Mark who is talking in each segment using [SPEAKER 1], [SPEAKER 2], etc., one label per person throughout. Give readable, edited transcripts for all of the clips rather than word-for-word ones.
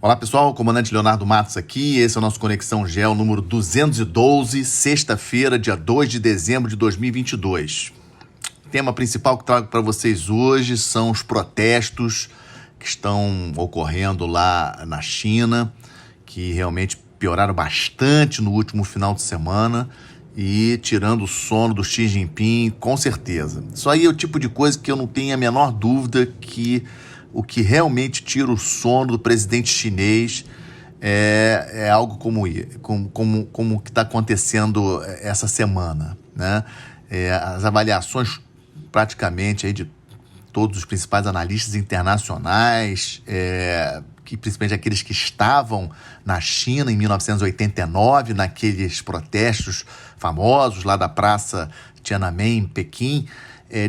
[SPEAKER 1] Olá pessoal, comandante Leonardo Matos aqui, esse é o nosso Conexão Geo número 212, sexta-feira, dia 2 de dezembro de 2022. O tema principal que trago para vocês hoje são os protestos que estão ocorrendo lá na China, que realmente pioraram bastante no último final de semana e tirando o sono do Xi Jinping, com certeza. Isso aí é o tipo de coisa que eu não tenho a menor dúvida que o que realmente tira o sono do presidente chinês é algo como o que está acontecendo essa semana, né? As avaliações praticamente aí de todos os principais analistas internacionais, que principalmente aqueles que estavam na China em 1989, naqueles protestos famosos lá da Praça Tiananmen, em Pequim,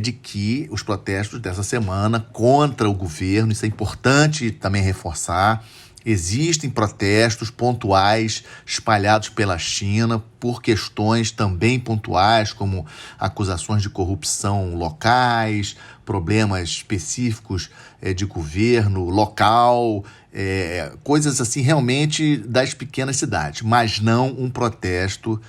[SPEAKER 1] de que os protestos dessa semana contra o governo, isso é importante também reforçar, existem protestos pontuais espalhados pela China por questões também pontuais, como acusações de corrupção locais, problemas específicos de governo local, coisas assim realmente das pequenas cidades, mas não um protesto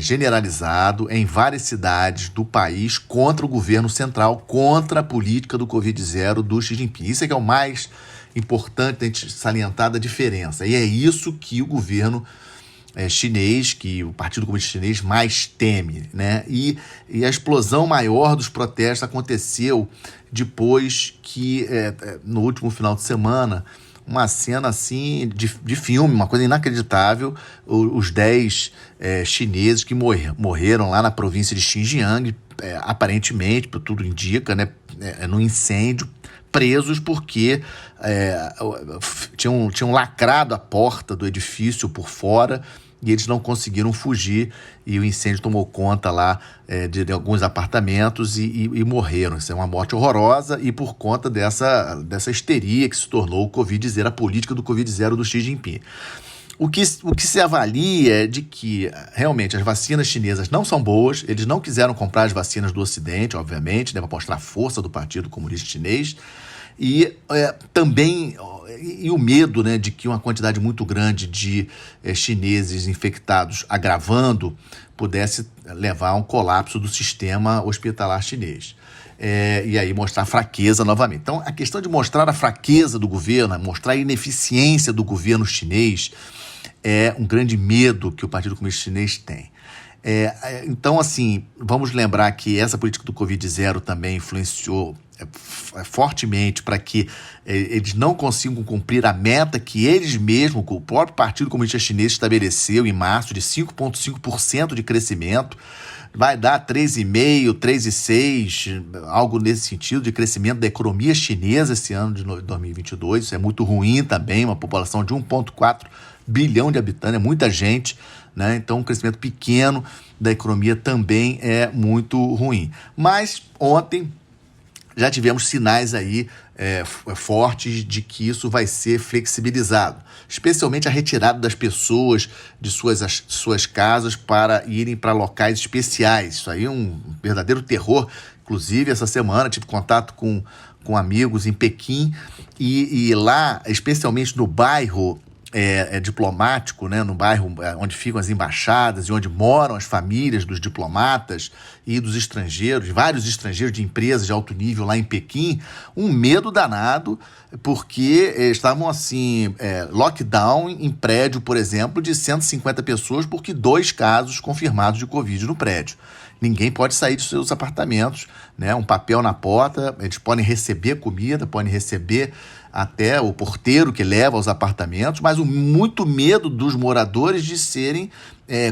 [SPEAKER 1] generalizado em várias cidades do país contra o governo central, contra a política do Covid-0 do Xi Jinping. Isso é que é o mais importante a gente salientar da diferença. E é isso que o governo chinês, que o Partido Comunista Chinês mais teme, né? E a explosão maior dos protestos aconteceu depois que, no último final de semana, uma cena assim de filme, uma coisa inacreditável, os 10 chineses que morreram lá na província de Xinjiang, aparentemente, por tudo indica, né, no incêndio, presos porque tinham lacrado a porta do edifício por fora e eles não conseguiram fugir e o incêndio tomou conta lá de alguns apartamentos e morreram. Isso é uma morte horrorosa e por conta dessa histeria que se tornou o Covid-0, a política do Covid-0 do Xi Jinping. O que se avalia é de que realmente as vacinas chinesas não são boas, eles não quiseram comprar as vacinas do Ocidente, obviamente, né, para mostrar a força do Partido Comunista Chinês, e também o medo, né, de que uma quantidade muito grande de chineses infectados agravando pudesse levar a um colapso do sistema hospitalar chinês. E aí mostrar fraqueza novamente. Então, a questão de mostrar a fraqueza do governo, mostrar a ineficiência do governo chinês, é um grande medo que o Partido Comunista Chinês tem. Então, assim, vamos lembrar que essa política do Covid-0 também influenciou fortemente para que eles não consigam cumprir a meta que eles mesmos, o próprio Partido Comunista Chinês estabeleceu em março de 5,5% de crescimento. Vai dar 3,5%, 3,6%, algo nesse sentido, de crescimento da economia chinesa esse ano de 2022. Isso é muito ruim também, uma população de 1,4 bilhão de habitantes, é muita gente, né? Então, um crescimento pequeno da economia também é muito ruim. Mas ontem já tivemos sinais aí fortes de que isso vai ser flexibilizado, especialmente a retirada das pessoas de suas casas para irem para locais especiais. Isso aí é um verdadeiro terror. Inclusive, essa semana tive contato com amigos em Pequim e lá, especialmente no bairro diplomático, né, no bairro onde ficam as embaixadas e onde moram as famílias dos diplomatas e dos estrangeiros, vários estrangeiros de empresas de alto nível lá em Pequim, um medo danado, porque estavam assim, lockdown em prédio, por exemplo, de 150 pessoas, porque 2 casos confirmados de Covid no prédio. Ninguém pode sair dos seus apartamentos, né? Um papel na porta, eles podem receber comida, podem receber até o porteiro que leva aos apartamentos, mas muito medo dos moradores de serem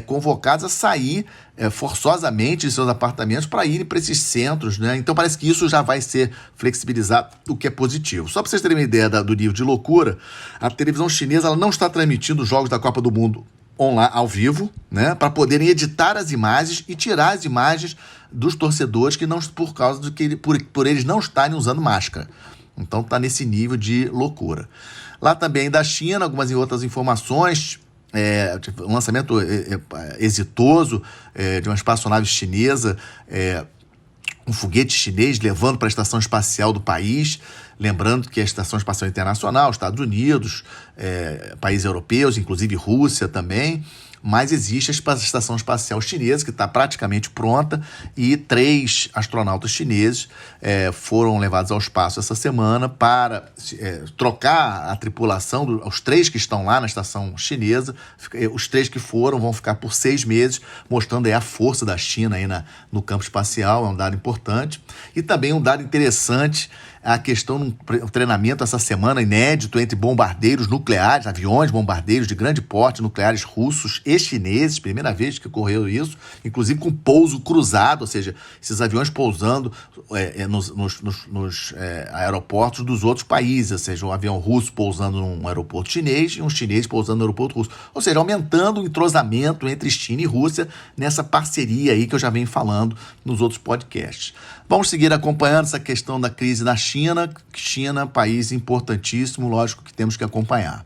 [SPEAKER 1] convocados a sair forçosamente de seus apartamentos para irem para esses centros, né? Então parece que isso já vai ser flexibilizado, o que é positivo. Só para vocês terem uma ideia do nível de loucura, a televisão chinesa ela não está transmitindo os jogos da Copa do Mundo online, ao vivo, né, para poderem editar as imagens e tirar as imagens dos torcedores que não, por causa de que por eles não estarem usando máscara. Então está nesse nível de loucura. Lá também da China, algumas outras informações, um lançamento exitoso de uma espaçonave chinesa um foguete chinês levando para a estação espacial do país, lembrando que a Estação Espacial Internacional, Estados Unidos, países europeus, inclusive Rússia também, mas existe a Estação Espacial Chinesa, que está praticamente pronta, e 3 astronautas chineses foram levados ao espaço essa semana para trocar a tripulação, os 3 que estão lá na estação chinesa. Os 3 que foram vão ficar por 6 meses, mostrando aí a força da China aí no campo espacial. É um dado importante. E também um dado interessante, a questão do treinamento essa semana inédito entre bombardeiros nucleares, aviões bombardeiros de grande porte nucleares russos e chineses, primeira vez que ocorreu isso, inclusive com pouso cruzado, ou seja, esses aviões pousando nos aeroportos dos outros países, ou seja, um avião russo pousando num aeroporto chinês e um chinês pousando no aeroporto russo, ou seja, aumentando o entrosamento entre China e Rússia nessa parceria aí que eu já venho falando nos outros podcasts. Vamos seguir acompanhando essa questão da crise na China. China, país importantíssimo, lógico que temos que acompanhar.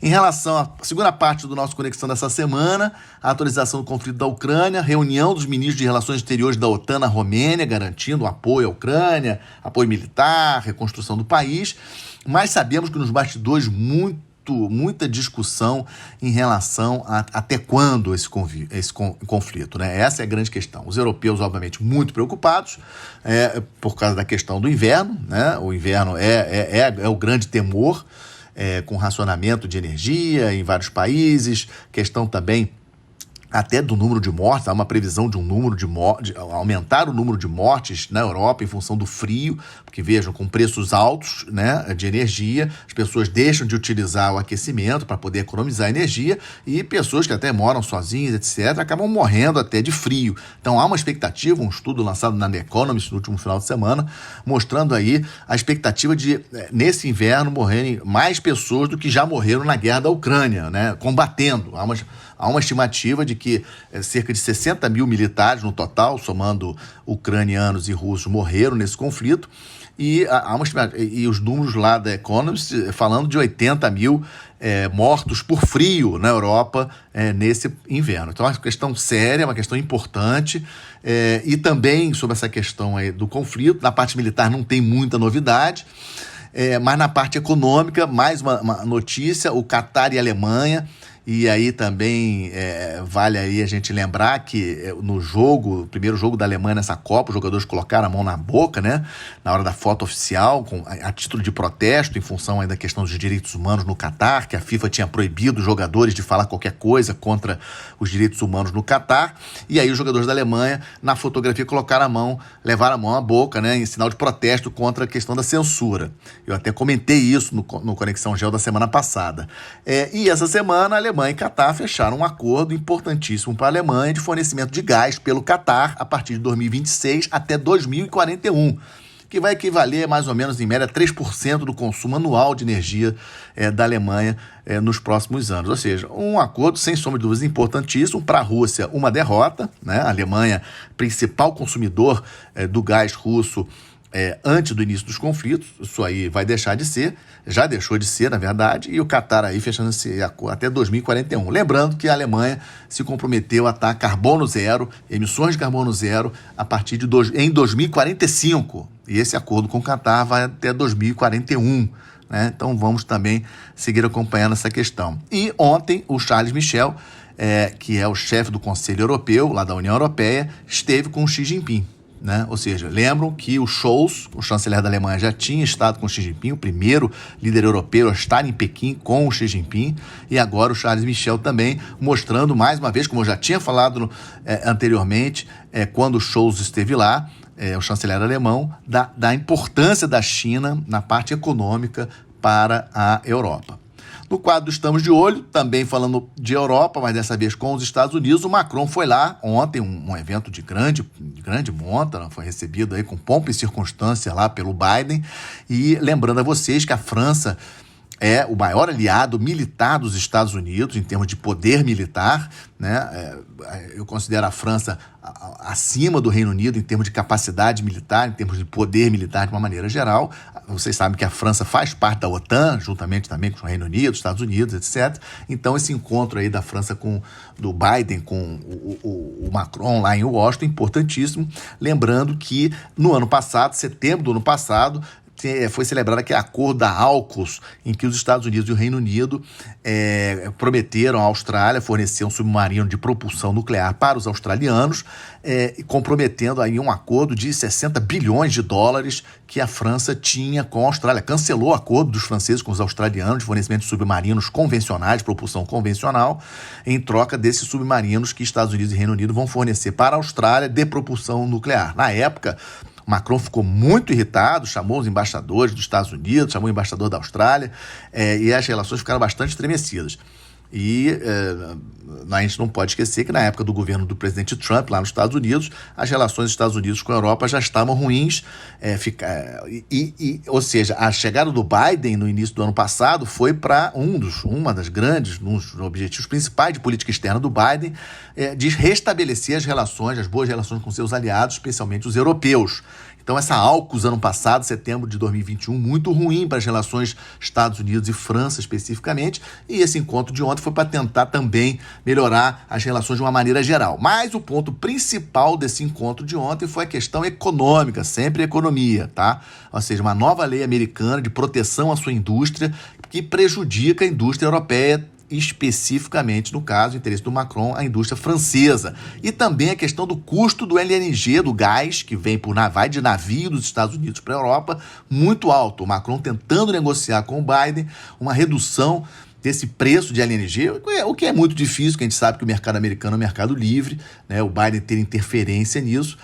[SPEAKER 1] Em relação à segunda parte do nosso Conexão dessa semana, a atualização do conflito da Ucrânia, reunião dos ministros de Relações Exteriores da OTAN na Romênia, garantindo apoio à Ucrânia, apoio militar, reconstrução do país, mas sabemos que nos bastidores muita discussão em relação a até quando esse conflito, né? Essa é a grande questão. Os europeus, obviamente, muito preocupados por causa da questão do inverno, né? O inverno é o grande temor, com racionamento de energia em vários países, questão também até do número de mortes. Há uma previsão de aumentar o número de mortes na Europa em função do frio, porque vejam, com preços altos, né, de energia, as pessoas deixam de utilizar o aquecimento para poder economizar energia, e pessoas que até moram sozinhas, etc., acabam morrendo até de frio. Então há uma expectativa, um estudo lançado na The Economist no último final de semana, mostrando aí a expectativa de, nesse inverno, morrerem mais pessoas do que já morreram na guerra da Ucrânia, né, combatendo. Há uma estimativa de que cerca de 60 mil militares no total, somando ucranianos e russos, morreram nesse conflito. E os números lá da Economist falando de 80 mil mortos por frio na Europa nesse inverno. Então é uma questão séria, uma questão importante. E também sobre essa questão aí do conflito, na parte militar não tem muita novidade. Mas na parte econômica, mais uma notícia: o Catar e a Alemanha. E aí também vale aí a gente lembrar que no primeiro jogo da Alemanha nessa Copa, os jogadores colocaram a mão na boca, né, na hora da foto oficial, a título de protesto, em função aí da questão dos direitos humanos no Catar, que a FIFA tinha proibido os jogadores de falar qualquer coisa contra os direitos humanos no Catar. E aí os jogadores da Alemanha, na fotografia, levaram a mão à boca, né, em sinal de protesto contra a questão da censura. Eu até comentei isso no Conexão Gel da semana passada. E essa semana a Alemanha e Catar fecharam um acordo importantíssimo para a Alemanha de fornecimento de gás pelo Catar a partir de 2026 até 2041, que vai equivaler mais ou menos, em média, 3% do consumo anual de energia da Alemanha nos próximos anos. Ou seja, um acordo, sem sombra de dúvidas, importantíssimo. Para a Rússia, uma derrota, né? A Alemanha, principal consumidor do gás russo, antes do início dos conflitos, isso aí vai deixar de ser, já deixou de ser, na verdade, e o Catar aí fechando esse acordo até 2041. Lembrando que a Alemanha se comprometeu a estar carbono zero, emissões de carbono zero, a partir em 2045, e esse acordo com o Catar vai até 2041. Né? Então vamos também seguir acompanhando essa questão. E ontem o Charles Michel, que é o chefe do Conselho Europeu, lá da União Europeia, esteve com o Xi Jinping. Né? Ou seja, lembram que o Scholz, o chanceler da Alemanha, já tinha estado com o Xi Jinping, o primeiro líder europeu a estar em Pequim com o Xi Jinping, e agora o Charles Michel também mostrando mais uma vez, como eu já tinha falado anteriormente, quando o Scholz esteve lá, o chanceler alemão, da importância da China na parte econômica para a Europa. No quadro Estamos de Olho, também falando de Europa, mas dessa vez com os Estados Unidos, o Macron foi lá ontem, um evento de grande monta, né? Foi recebido aí com pompa e circunstância lá pelo Biden, e lembrando a vocês que a França é o maior aliado militar dos Estados Unidos em termos de poder militar, né? Eu considero a França acima do Reino Unido em termos de capacidade militar, em termos de poder militar de uma maneira geral. Vocês sabem que a França faz parte da OTAN, juntamente também com o Reino Unido, Estados Unidos, etc. Então esse encontro aí da França do Biden com o Macron lá em Washington é importantíssimo. Lembrando que no ano passado, setembro do ano passado, foi celebrado aquele acordo da AUKUS, em que os Estados Unidos e o Reino Unido prometeram à Austrália fornecer um submarino de propulsão nuclear para os australianos, comprometendo aí um acordo de 60 bilhões de dólares que a França tinha com a Austrália. Cancelou o acordo dos franceses com os australianos de fornecimento de submarinos convencionais, de propulsão convencional, em troca desses submarinos que Estados Unidos e Reino Unido vão fornecer para a Austrália de propulsão nuclear. Na época, Macron ficou muito irritado, chamou os embaixadores dos Estados Unidos, chamou o embaixador da Austrália, e as relações ficaram bastante estremecidas. E a gente não pode esquecer que na época do governo do presidente Trump, lá nos Estados Unidos, as relações dos Estados Unidos com a Europa já estavam ruins. Ou seja, a chegada do Biden no início do ano passado foi para um dos objetivos principais de política externa do Biden, de restabelecer as boas relações com seus aliados, especialmente os europeus. Então essa AUKUS ano passado, setembro de 2021, muito ruim para as relações Estados Unidos e França especificamente, e esse encontro de ontem foi para tentar também melhorar as relações de uma maneira geral. Mas o ponto principal desse encontro de ontem foi a questão econômica, sempre economia, tá? Ou seja, uma nova lei americana de proteção à sua indústria que prejudica a indústria europeia, especificamente, no caso, o interesse do Macron, a indústria francesa. E também a questão do custo do LNG, do gás, que vai de navio dos Estados Unidos para a Europa, muito alto. O Macron tentando negociar com o Biden uma redução desse preço de LNG, o que é muito difícil, porque a gente sabe que o mercado americano é um mercado livre, né? O Biden ter interferência nisso,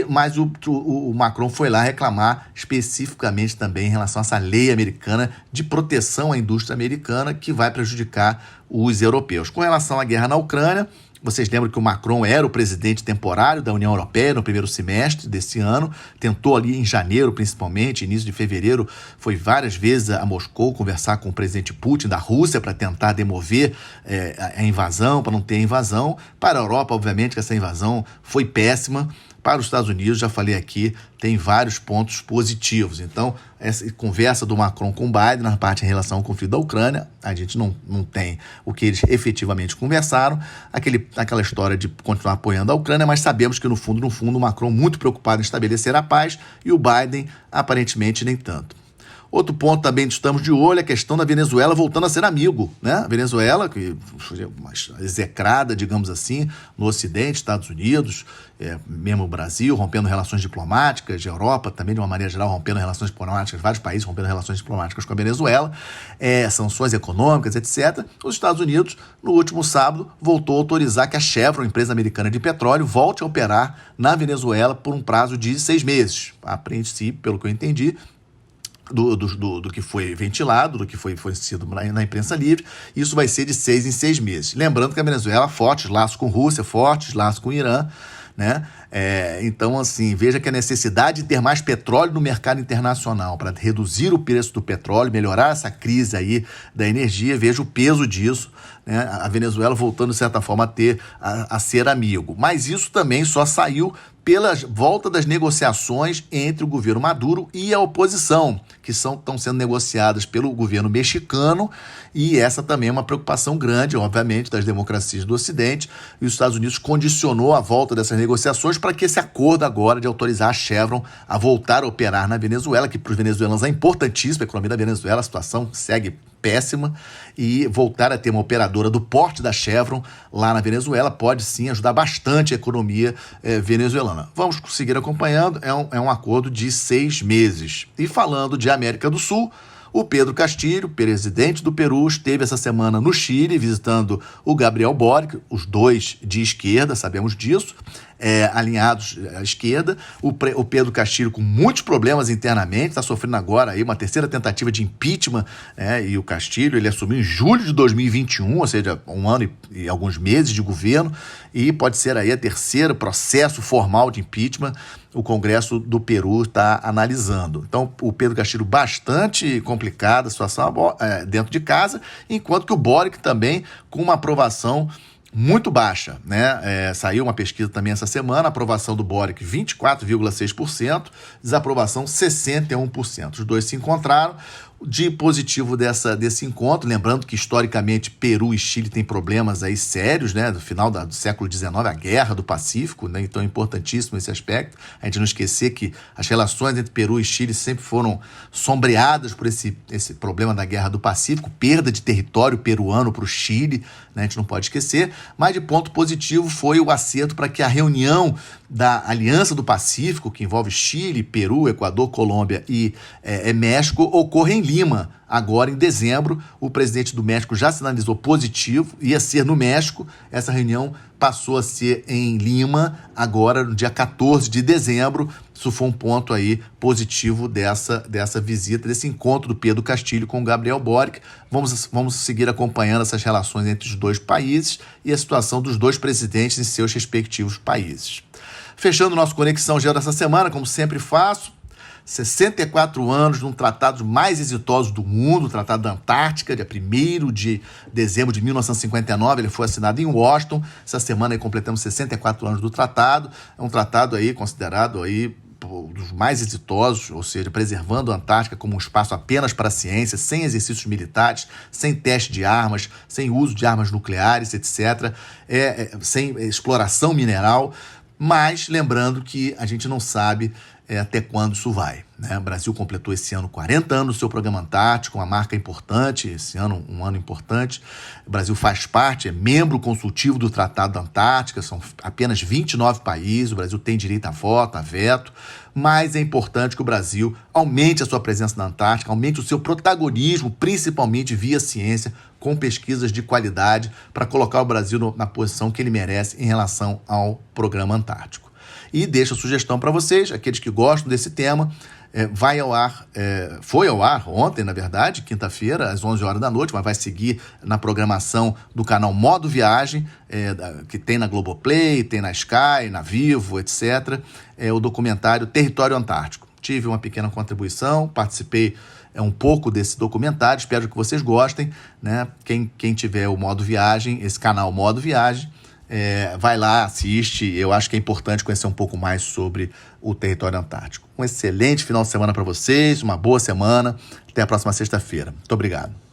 [SPEAKER 1] mas o Macron foi lá reclamar especificamente também em relação a essa lei americana de proteção à indústria americana que vai prejudicar os europeus. Com relação à guerra na Ucrânia, vocês lembram que o Macron era o presidente temporário da União Europeia no primeiro semestre desse ano, tentou ali em janeiro principalmente, início de fevereiro, foi várias vezes a Moscou conversar com o presidente Putin da Rússia para tentar demover a invasão, para não ter invasão. Para a Europa, obviamente, que essa invasão foi péssima. Para os Estados Unidos, já falei aqui, tem vários pontos positivos. Então, essa conversa do Macron com o Biden na parte em relação ao conflito da Ucrânia, a gente não tem o que eles efetivamente conversaram, aquela história de continuar apoiando a Ucrânia, mas sabemos que no fundo, o Macron muito preocupado em estabelecer a paz e o Biden aparentemente nem tanto. Outro ponto também que estamos de olho é a questão da Venezuela voltando a ser amigo, né? A Venezuela, que foi uma execrada, digamos assim, no Ocidente, Estados Unidos, mesmo o Brasil, rompendo relações diplomáticas, a Europa também, de uma maneira geral, rompendo relações diplomáticas, vários países rompendo relações diplomáticas com a Venezuela, sanções econômicas, etc. Os Estados Unidos, no último sábado, voltou a autorizar que a Chevron, empresa americana de petróleo, volte a operar na Venezuela por um prazo de 6 meses. A princípio, pelo que eu entendi, do que foi ventilado, do que foi sido na imprensa livre, isso vai ser de 6 em 6 meses. Lembrando que a Venezuela, fortes laços com Rússia, fortes laços com Irã, né? Então, assim, veja que a necessidade de ter mais petróleo no mercado internacional para reduzir o preço do petróleo, melhorar essa crise aí da energia, veja o peso disso, né? A Venezuela voltando, de certa forma, a ser amigo. Mas isso também só saiu pela volta das negociações entre o governo Maduro e a oposição, que estão sendo negociadas pelo governo mexicano, e essa também é uma preocupação grande, obviamente, das democracias do Ocidente, e os Estados Unidos condicionou a volta dessas negociações para que esse acordo agora de autorizar a Chevron a voltar a operar na Venezuela, que para os venezuelanos é importantíssimo, a economia da Venezuela, a situação segue péssima, e voltar a ter uma operadora do porte da Chevron lá na Venezuela pode sim ajudar bastante a economia venezuelana. Vamos seguir acompanhando, é um acordo de 6 meses. E falando de América do Sul, o Pedro Castillo, presidente do Peru, esteve essa semana no Chile visitando o Gabriel Boric, os dois de esquerda, sabemos disso. alinhados à esquerda. O Pedro Castilho com muitos problemas internamente, está sofrendo agora aí uma terceira tentativa de impeachment, e o Castilho ele assumiu em julho de 2021, ou seja, 1 ano e alguns meses de governo, e pode ser aí a terceiro processo formal de impeachment. O Congresso do Peru está analisando. Então, o Pedro Castilho bastante complicada a situação dentro de casa, enquanto que o Boric também com uma aprovação muito baixa, né? Saiu uma pesquisa também essa semana, aprovação do Boric 24,6%, desaprovação 61%. Os dois se encontraram. De positivo desse encontro, lembrando que historicamente Peru e Chile têm problemas aí sérios, né, do final do século XIX, a Guerra do Pacífico, né, então é importantíssimo esse aspecto, a gente não esquecer que as relações entre Peru e Chile sempre foram sombreadas por esse problema da Guerra do Pacífico, perda de território peruano para o Chile, né, a gente não pode esquecer, mas de ponto positivo foi o acerto para que a reunião da Aliança do Pacífico, que envolve Chile, Peru, Equador, Colômbia e México, ocorra em Lima. Agora, em dezembro, o presidente do México já sinalizou positivo, ia ser no México, essa reunião passou a ser em Lima, agora no dia 14 de dezembro, isso foi um ponto aí positivo dessa visita, desse encontro do Pedro Castilho com o Gabriel Boric. Vamos seguir acompanhando essas relações entre os dois países e a situação dos dois presidentes em seus respectivos países. Fechando nosso Conexão Geo dessa semana, como sempre faço, 64 anos de um tratado mais exitoso do mundo, o Tratado da Antártica, dia 1º de dezembro de 1959, ele foi assinado em Washington. Essa semana aí completamos 64 anos do tratado. É um tratado aí considerado aí dos mais exitosos, ou seja, preservando a Antártica como um espaço apenas para a ciência, sem exercícios militares, sem teste de armas, sem uso de armas nucleares, etc., sem exploração mineral, mas lembrando que a gente não sabe até quando isso vai, né? O Brasil completou esse ano 40 anos do seu programa Antártico, uma marca importante, esse ano um ano importante. O Brasil faz parte, é membro consultivo do Tratado da Antártica, são apenas 29 países, o Brasil tem direito a voto, a veto, mas é importante que o Brasil aumente a sua presença na Antártica, aumente o seu protagonismo, principalmente via ciência, com pesquisas de qualidade, para colocar o Brasil na posição que ele merece em relação ao programa Antártico. E deixo a sugestão para vocês, aqueles que gostam desse tema, foi ao ar ontem, na verdade, quinta-feira, às 11 horas da noite, mas vai seguir na programação do canal Modo Viagem, que tem na Globoplay, tem na Sky, na Vivo, etc., o documentário Território Antártico. Tive uma pequena contribuição, participei um pouco desse documentário, espero que vocês gostem, né? Quem tiver o Modo Viagem, esse canal Modo Viagem, vai lá, assiste. Eu acho que é importante conhecer um pouco mais sobre o território antártico. Um excelente final de semana para vocês, uma boa semana. Até a próxima sexta-feira. Muito obrigado.